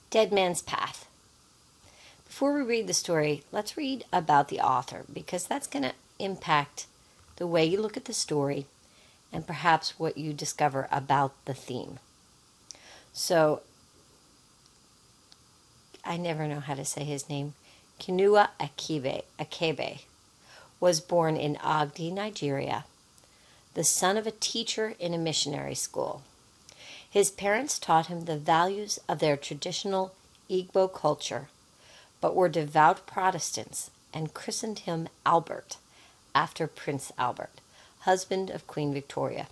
Dead Man's Path. Before we read the story, let's read about the author, because that's going to impact the way you look at the story and perhaps what you discover about the theme. So, I never know how to say his name. Chinua Achebe was born in Agdi, Nigeria, the son of a teacher in a missionary school. His parents taught him the values of their traditional Igbo culture, but were devout Protestants and christened him Albert, after Prince Albert, husband of Queen Victoria.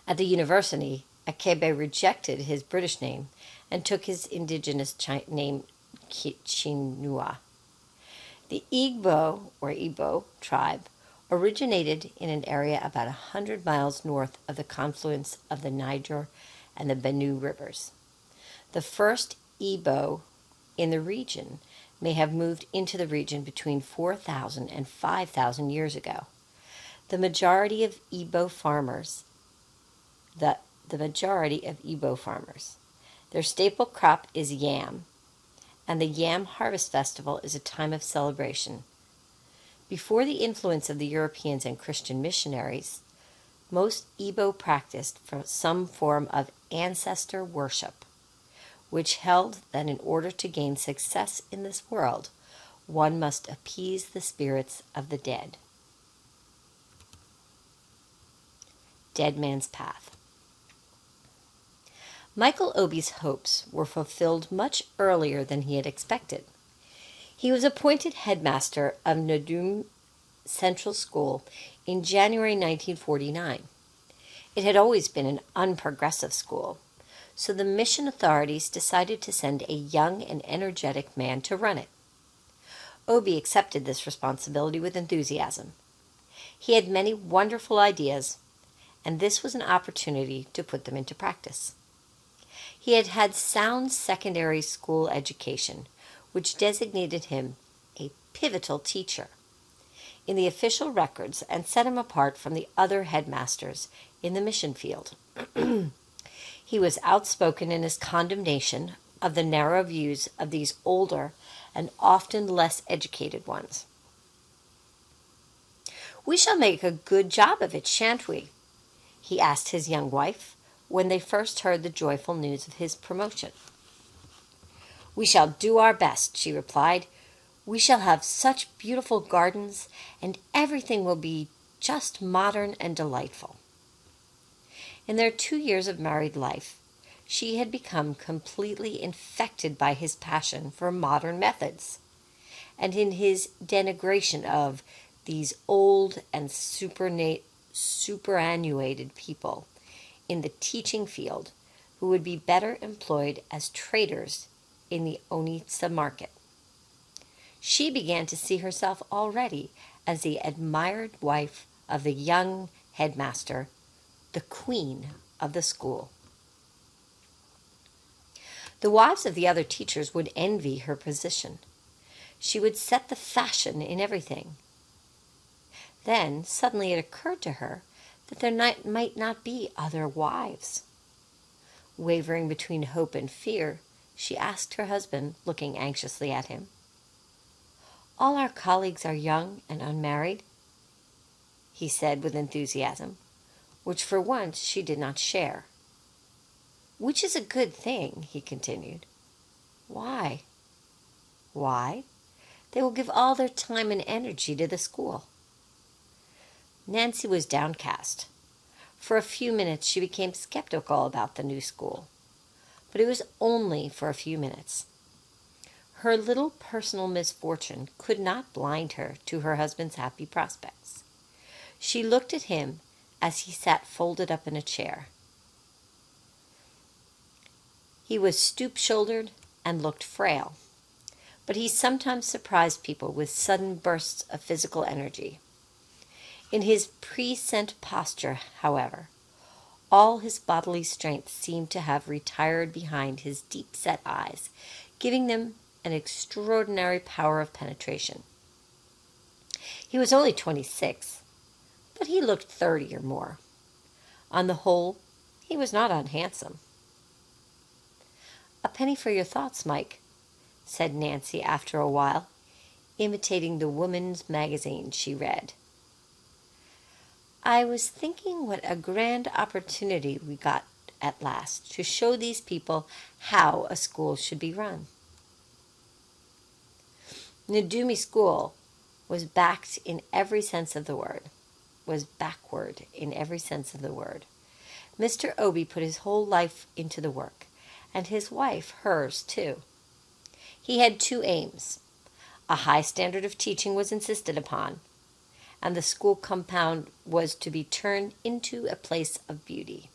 At the university, Achebe rejected his British name and took his indigenous name Chinua. The Igbo tribe originated in an area about 100 miles north of the confluence of the Niger and the Benue rivers. The first Igbo in the region may have moved into the region between 4,000 and 5,000 years ago. The majority of Igbo farmers, their staple crop is yam, and the Yam Harvest Festival is a time of celebration. Before the influence of the Europeans and Christian missionaries, most Igbo practiced some form of ancestor worship, which held that in order to gain success in this world, one must appease the spirits of the dead. Dead Man's Path. Michael Obi's hopes were fulfilled much earlier than he had expected. He was appointed headmaster of Nudum Central School in January 1949. It had always been an unprogressive school, so the mission authorities decided to send a young and energetic man to run it. Obi accepted this responsibility with enthusiasm. He had many wonderful ideas, and this was an opportunity to put them into practice. He had had sound secondary school education, which designated him a pivotal teacher in the official records and set him apart from the other headmasters in the mission field. He was outspoken in his condemnation of the narrow views of these older and often less educated ones. "We shall make a good job of it, shan't we?" he asked his young wife when they first heard the joyful news of his promotion. "We shall do our best," she replied. "We shall have such beautiful gardens, and everything will be just modern and delightful." In their 2 years of married life, she had become completely infected by his passion for modern methods, and in his denigration of these old and superannuated people in the teaching field who would be better employed as traders in the Onitsha market. She began to see herself already as the admired wife of the young headmaster, the queen of the school. The wives of the other teachers would envy her position. She would set the fashion in everything. Then suddenly it occurred to her that there might not be other wives. Wavering between hope and fear, she asked her husband, looking anxiously at him, "All our colleagues are young and unmarried?" he said with enthusiasm, which for once she did not share. "Which is a good thing," he continued. "Why?" "Why? They will give all their time and energy to the school." Nancy was downcast. For a few minutes she became skeptical about the new school, but it was only for a few minutes. Her little personal misfortune could not blind her to her husband's happy prospects. She looked at him as he sat folded up in a chair. He was stoop-shouldered and looked frail, but he sometimes surprised people with sudden bursts of physical energy. In his present posture, however, all his bodily strength seemed to have retired behind his deep-set eyes, giving them an extraordinary power of penetration. He was only 26, but he looked 30 or more. On the whole, he was not unhandsome. "A penny for your thoughts, Mike," said Nancy after a while, imitating the woman's magazine she read. "I was thinking what a grand opportunity we got at last to show these people how a school should be run." Nadumi School was backed in every sense of the word, was backward in every sense of the word. Mr. Obi put his whole life into the work, and his wife hers too. He had two aims. A high standard of teaching was insisted upon, and the school compound was to be turned into a place of beauty.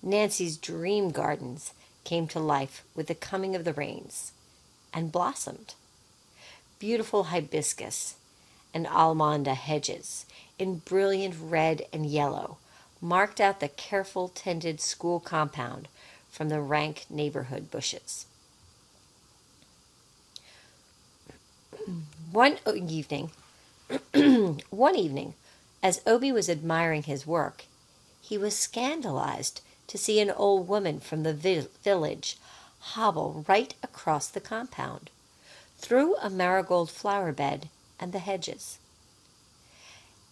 Nancy's dream gardens came to life with the coming of the rains, and blossomed. Beautiful hibiscus and almanda hedges in brilliant red and yellow marked out the careful tended school compound from the rank neighborhood bushes. One evening, as Obi was admiring his work, he was scandalized to see an old woman from the village hobble right across the compound, through a marigold flower bed and the hedges.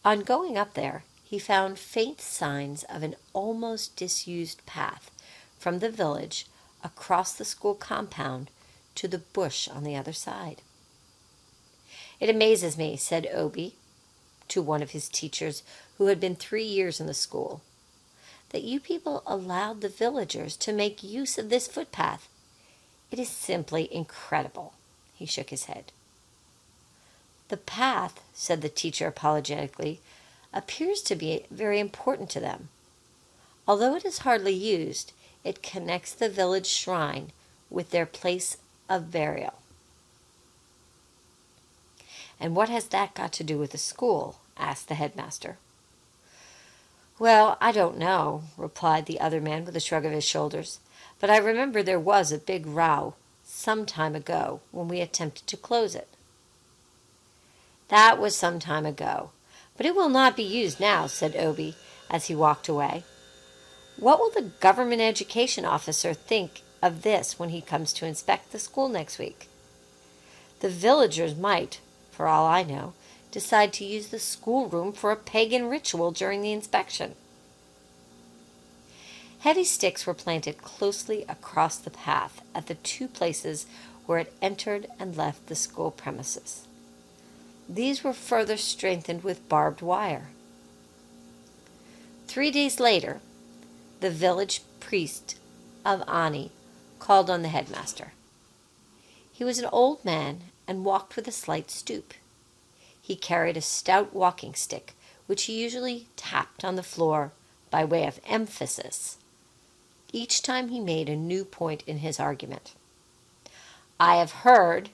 On going up there, he found faint signs of an almost disused path from the village across the school compound to the bush on the other side. "It amazes me," said Obi to one of his teachers who had been 3 years in the school, "that you people allowed the villagers to make use of this footpath. It is simply incredible." He shook his head. "The path," said the teacher apologetically, "appears to be very important to them. Although it is hardly used, it connects the village shrine with their place of burial." "And what has that got to do with the school?" asked the headmaster. "Well, I don't know," replied the other man with a shrug of his shoulders, "but I remember there was a big row some time ago when we attempted to close it." "That was some time ago, but it will not be used now," said Obi as he walked away. "What will the government education officer think of this when he comes to inspect the school next week? The villagers might, for all I know, decide to use the schoolroom for a pagan ritual during the inspection." Heavy sticks were planted closely across the path at the two places where it entered and left the school premises. These were further strengthened with barbed wire. 3 days later, the village priest of Ani called on the headmaster. He was an old man and walked with a slight stoop. He carried a stout walking stick, which he usually tapped on the floor by way of emphasis each time he made a new point in his argument. "I have heard,"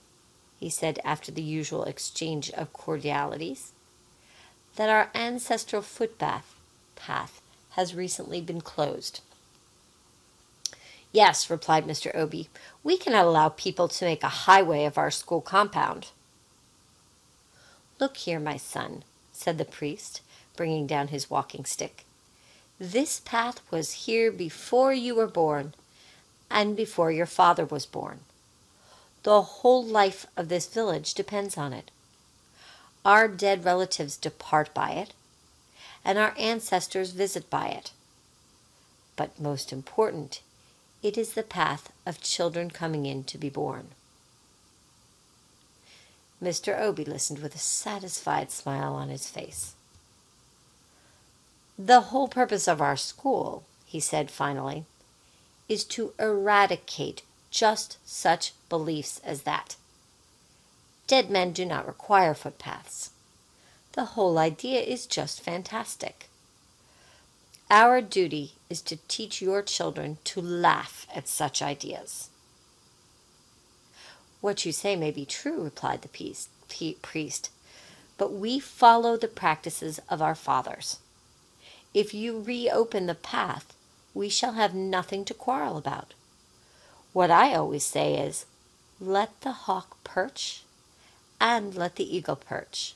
he said after the usual exchange of cordialities, "that our ancestral footpath has recently been closed." "Yes," replied Mr. Obi, "we cannot allow people to make a highway of our school compound." "Look here, my son," said the priest, bringing down his walking stick. "This path was here before you were born, and before your father was born. The whole life of this village depends on it. Our dead relatives depart by it, and our ancestors visit by it. But most important, it is the path of children coming in to be born." Mr. Obi listened with a satisfied smile on his face. "The whole purpose of our school," he said finally, "is to eradicate just such beliefs as that. Dead men do not require footpaths. The whole idea is just fantastic. Our duty is to teach your children to laugh at such ideas." "What you say may be true," replied the priest, "but we follow the practices of our fathers. If you reopen the path, we shall have nothing to quarrel about. What I always say is, let the hawk perch and let the eagle perch."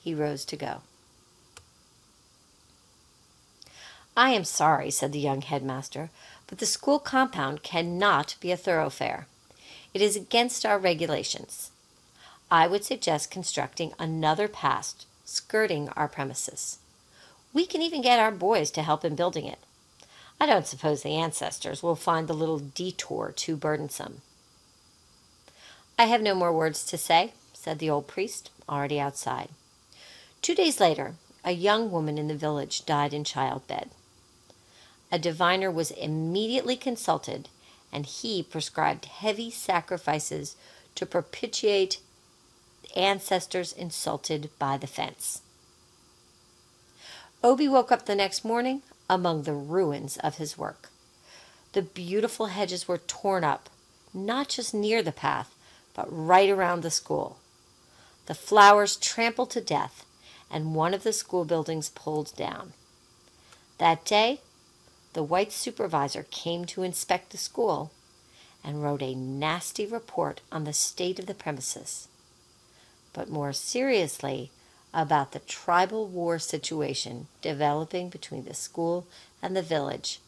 He rose to go. "I am sorry," said the young headmaster, But the school compound cannot be a thoroughfare. It is against our regulations. I would suggest constructing another path skirting our premises. We can even get our boys to help in building it. I don't suppose the ancestors will find the little detour too burdensome." "I have no more words to say," said the old priest, already outside. 2 days later, a young woman in the village died in childbed. A diviner was immediately consulted, and he prescribed heavy sacrifices to propitiate ancestors insulted by the fence. Obi woke up the next morning among the ruins of his work. The beautiful hedges were torn up, not just near the path, but right around the school. The flowers trampled to death, and one of the school buildings pulled down. That day, the white supervisor came to inspect the school and wrote a nasty report on the state of the premises, but more seriously about the tribal war situation developing between the school and the village,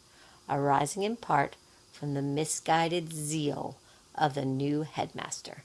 arising in part from the misguided zeal of the new headmaster.